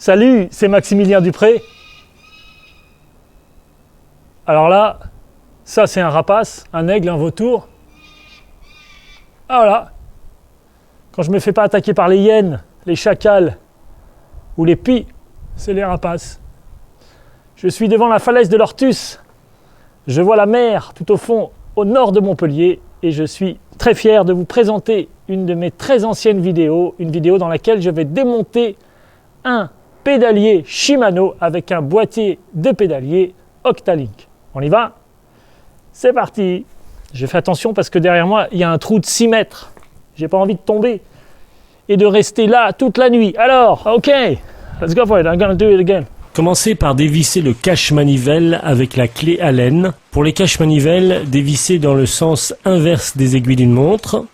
Salut, c'est Maximilien Dupré. Alors là, ça c'est un rapace, un aigle, un vautour. Ah voilà. Quand je me fais pas attaquer par les hyènes, les chacals ou les pies, c'est les rapaces. Je suis devant la falaise de l'Ortus. Je vois la mer tout au fond, au nord de Montpellier, et je suis très fier de vous présenter une de mes très anciennes vidéos, une vidéo dans laquelle je vais démonter un pédalier Shimano avec un boîtier de pédalier Octalink. On y va? C'est parti! Je fais attention parce que derrière moi, il y a un trou de 6 mètres. J'ai pas envie de tomber et de rester là toute la nuit. Alors, ok, let's go for it, I'm gonna do it again. Commencez par dévisser le cache-manivelle avec la clé Allen. Pour les cache-manivelles, dévissez dans le sens inverse des aiguilles d'une montre.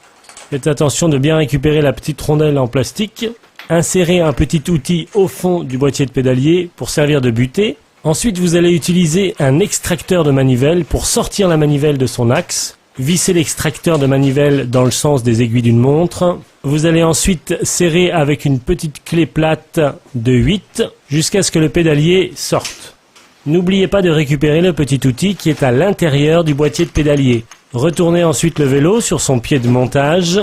Faites attention de bien récupérer la petite rondelle en plastique. Insérez un petit outil au fond du boîtier de pédalier pour servir de butée. Ensuite, vous allez utiliser un extracteur de manivelle pour sortir la manivelle de son axe. Vissez l'extracteur de manivelle dans le sens des aiguilles d'une montre. Vous allez ensuite serrer avec une petite clé plate de 8 jusqu'à ce que le pédalier sorte. N'oubliez pas de récupérer le petit outil qui est à l'intérieur du boîtier de pédalier. Retournez ensuite le vélo sur son pied de montage.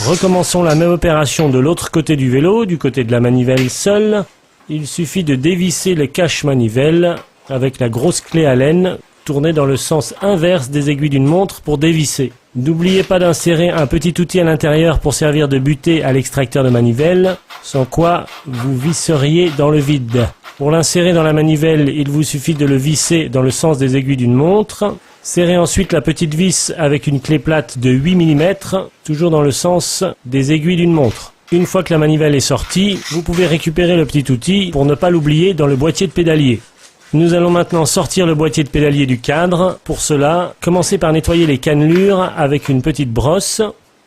Recommençons la même opération de l'autre côté du vélo, du côté de la manivelle seule. Il suffit de dévisser le cache-manivelle avec la grosse clé Allen, tournée dans le sens inverse des aiguilles d'une montre pour dévisser. N'oubliez pas d'insérer un petit outil à l'intérieur pour servir de butée à l'extracteur de manivelle, sans quoi vous visseriez dans le vide. Pour l'insérer dans la manivelle, il vous suffit de le visser dans le sens des aiguilles d'une montre. Serrez ensuite la petite vis avec une clé plate de 8 mm, toujours dans le sens des aiguilles d'une montre. Une fois que la manivelle est sortie, vous pouvez récupérer le petit outil pour ne pas l'oublier dans le boîtier de pédalier. Nous allons maintenant sortir le boîtier de pédalier du cadre. Pour cela, commencez par nettoyer les cannelures avec une petite brosse.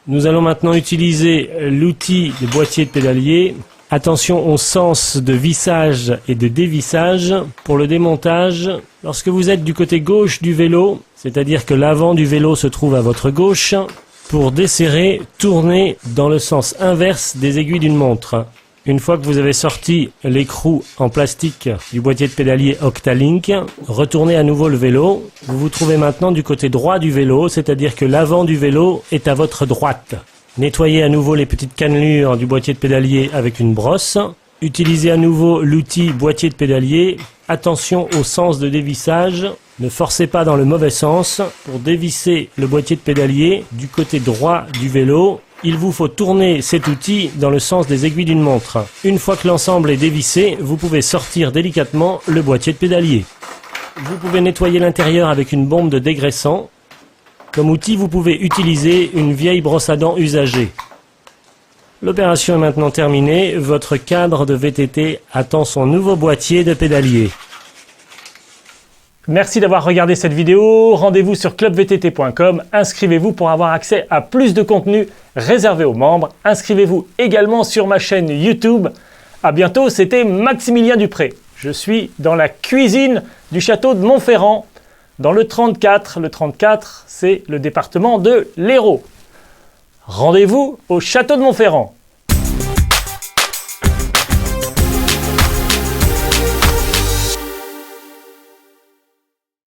Nous allons maintenant utiliser l'outil de boîtier de pédalier. Attention au sens de vissage et de dévissage. Pour le démontage, lorsque vous êtes du côté gauche du vélo, c'est-à-dire que l'avant du vélo se trouve à votre gauche, pour desserrer, tournez dans le sens inverse des aiguilles d'une montre. Une fois que vous avez sorti l'écrou en plastique du boîtier de pédalier Octalink, retournez à nouveau le vélo. Vous vous trouvez maintenant du côté droit du vélo, c'est-à-dire que l'avant du vélo est à votre droite. Nettoyez à nouveau les petites cannelures du boîtier de pédalier avec une brosse. Utilisez à nouveau l'outil boîtier de pédalier. Attention au sens de dévissage. Ne forcez pas dans le mauvais sens. Pour dévisser le boîtier de pédalier du côté droit du vélo, il vous faut tourner cet outil dans le sens des aiguilles d'une montre. Une fois que l'ensemble est dévissé, vous pouvez sortir délicatement le boîtier de pédalier. Vous pouvez nettoyer l'intérieur avec une bombe de dégraissant. Comme outil, vous pouvez utiliser une vieille brosse à dents usagée. L'opération est maintenant terminée. Votre cadre de VTT attend son nouveau boîtier de pédalier. Merci d'avoir regardé cette vidéo. Rendez-vous sur clubvtt.com. Inscrivez-vous pour avoir accès à plus de contenu réservé aux membres. Inscrivez-vous également sur ma chaîne YouTube. À bientôt, c'était Maximilien Dupré. Je suis dans la cuisine du château de Montferrand, dans le 34. Le 34, c'est le département de l'Hérault. Rendez-vous au château de Montferrand.